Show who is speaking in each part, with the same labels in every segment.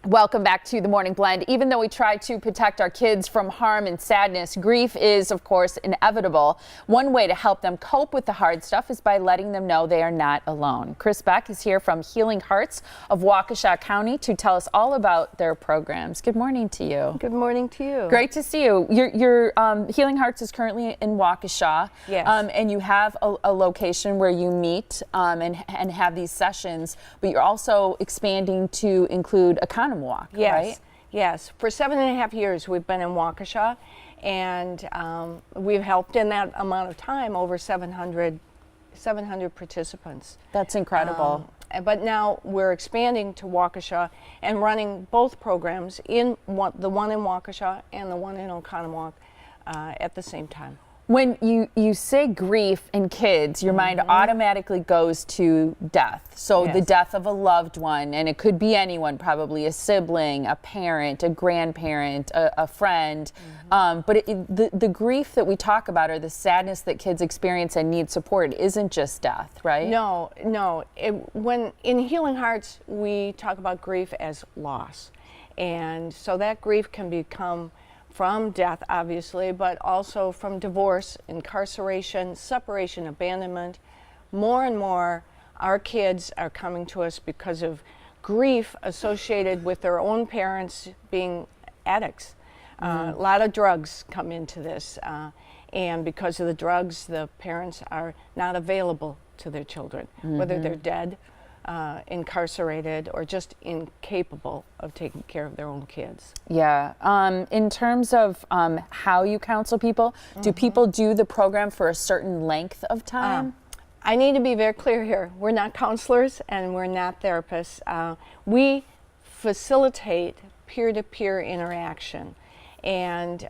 Speaker 1: Welcome back to the Morning Blend. Even though we try to protect our kids from harm and sadness, grief is, of course, inevitable. One way to help them cope with the hard stuff is by letting them know they are not alone. Chris Beck is here from Healing Hearts of Waukesha County to tell us all about their programs. Good morning to you.
Speaker 2: Good morning to you.
Speaker 1: Great to see you. Your Healing Hearts is currently in Waukesha.
Speaker 2: Yes.
Speaker 1: And you have a location where you meet and have these sessions, but you're also expanding to include a condom walk,
Speaker 2: yes.
Speaker 1: right?
Speaker 2: Yes. For 7.5 years, we've been in Waukesha, and we've helped in that amount of time over 700 participants.
Speaker 1: That's incredible.
Speaker 2: But now we're expanding to Waukesha and running both programs, the one in Waukesha and the one in Oconomowoc at the same time.
Speaker 1: When you say grief in kids, your mind automatically goes to death. So
Speaker 2: Yes.
Speaker 1: the death of a loved one, and it could be anyone, probably a sibling, a parent, a grandparent, a friend. But the grief that we talk about, or the sadness that kids experience and need support, isn't just death, right?
Speaker 2: No. When in Healing Hearts, we talk about grief as loss. And so that grief can become from death, obviously, but also from divorce, incarceration, separation, abandonment. More and more, our kids are coming to us because of grief associated with their own parents being addicts. A lot of drugs come into this, and because of the drugs, the parents are not available to their children, whether they're dead, incarcerated, or just incapable of taking care of their own kids.
Speaker 1: Yeah. In terms of how you counsel people, do people do the program for a certain length of time?
Speaker 2: I need to be very clear here. We're not counselors and we're not therapists. We facilitate peer-to-peer interaction. And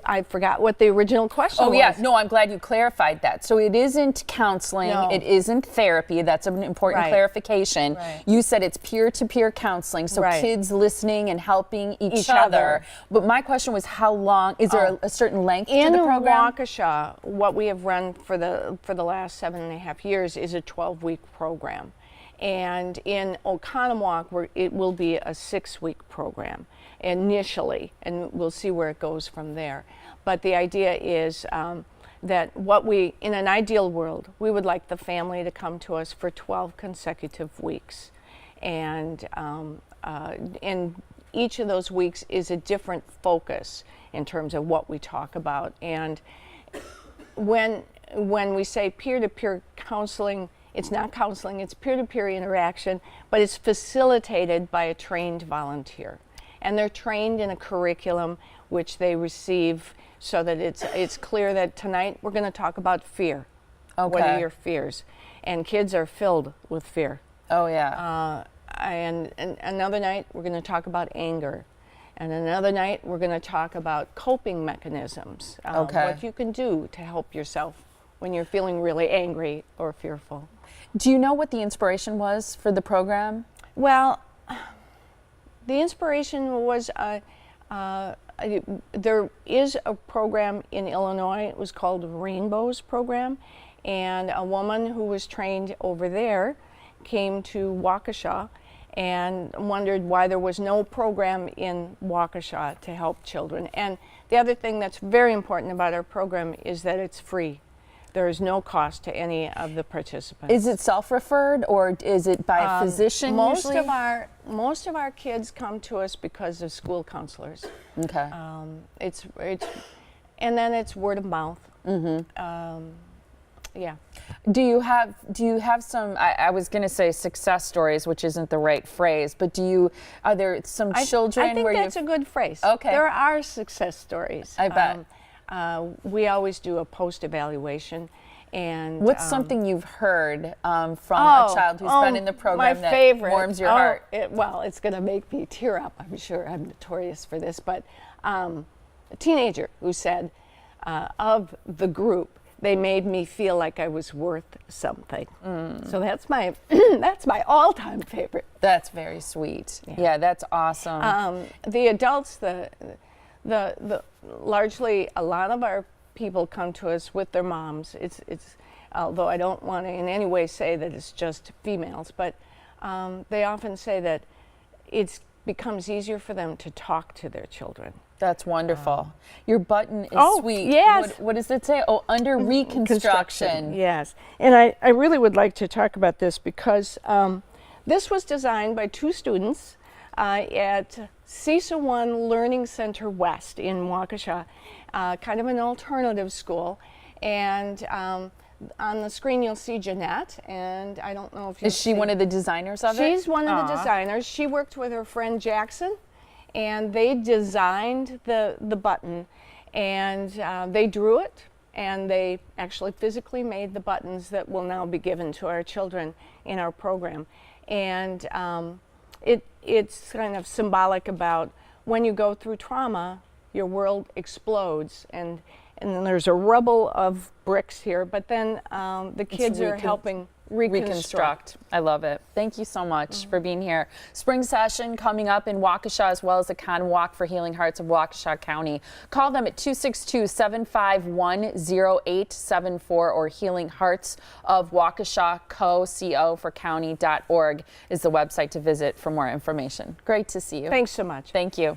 Speaker 2: I forgot what the original question was.
Speaker 1: Oh, yeah. No, I'm glad you clarified that. So it isn't counseling.
Speaker 2: No.
Speaker 1: It isn't therapy. That's an important
Speaker 2: Right.
Speaker 1: clarification.
Speaker 2: Right.
Speaker 1: You said it's peer-to-peer counseling, so
Speaker 2: Right.
Speaker 1: kids listening and helping each
Speaker 2: other.
Speaker 1: other. But my question was, how long? Is there a certain length
Speaker 2: In
Speaker 1: to the program?
Speaker 2: Waukesha, what we have run for the last 7.5 years is a 12-week program. And in Oconomowoc, it will be a 6-week program initially, and we'll see where it goes from there. But the idea is that in an ideal world, we would like the family to come to us for 12 consecutive weeks. And each of those weeks is a different focus in terms of what we talk about. And when we say peer-to-peer counseling, it's not counseling, it's peer-to-peer interaction, but it's facilitated by a trained volunteer. And they're trained in a curriculum which they receive so that it's clear that tonight we're going to talk about fear.
Speaker 1: Okay.
Speaker 2: What are your fears? And kids are filled with fear.
Speaker 1: Oh, yeah.
Speaker 2: And another night we're going to talk about anger. And another night we're going to talk about coping mechanisms. What you can do to help yourself when you're feeling really angry or fearful.
Speaker 1: Do you know what the inspiration was for the program?
Speaker 2: Well, the inspiration was there is a program in Illinois. It was called the Rainbows Program, and a woman who was trained over there came to Waukesha and wondered why there was no program in Waukesha to help children. And the other thing that's very important about our program is that it's free. There is no cost to any of the participants.
Speaker 1: Is it self-referred, or is it by a physician usually?
Speaker 2: Most of our kids come to us because of school counselors.
Speaker 1: Okay.
Speaker 2: And then it's word of mouth. Yeah.
Speaker 1: Do you have some? I was going to say success stories, which isn't the right phrase, but are there some children
Speaker 2: I think
Speaker 1: where
Speaker 2: that's a good phrase.
Speaker 1: Okay.
Speaker 2: There are success stories.
Speaker 1: I bet.
Speaker 2: We always do a post-evaluation. And
Speaker 1: what's something you've heard from a child who's been in the program that warms your heart?
Speaker 2: It's going to make me tear up, I'm sure. I'm notorious for this. But a teenager who said, of the group, they made me feel like I was worth something. So that's my that's my all-time favorite.
Speaker 1: That's very sweet. Yeah, that's awesome.
Speaker 2: The adults, the largely a lot of our people come to us with their moms. It's although I don't want to in any way say that it's just females, but they often say that it's becomes easier for them to talk to their children.
Speaker 1: That's wonderful. Your button is sweet.
Speaker 2: Yes.
Speaker 1: What does it say? Oh, under reconstruction.
Speaker 2: Yes. And I really would like to talk about this because this was designed by 2 students at CISA 1 Learning Center West in Waukesha, kind of an alternative school. And on the screen you'll see Jeanette, and I don't know if you
Speaker 1: Is she one of the designers of it?
Speaker 2: She's one of the designers. She worked with her friend Jackson, and they designed the button, and they drew it, and they actually physically made the buttons that will now be given to our children in our program. And it's kind of symbolic about when you go through trauma, your world explodes, and then there's a rubble of bricks here, but then the kids are helping reconstruct.
Speaker 1: I love it. Thank you so much for being here. Spring session coming up in Waukesha, as well as the Con Walk for Healing Hearts of Waukesha County. Call them at 262-751-0874 or Healing Hearts of Waukesha Co for county.org is the website to visit for more information. Great to see you.
Speaker 2: Thanks so much.
Speaker 1: Thank you.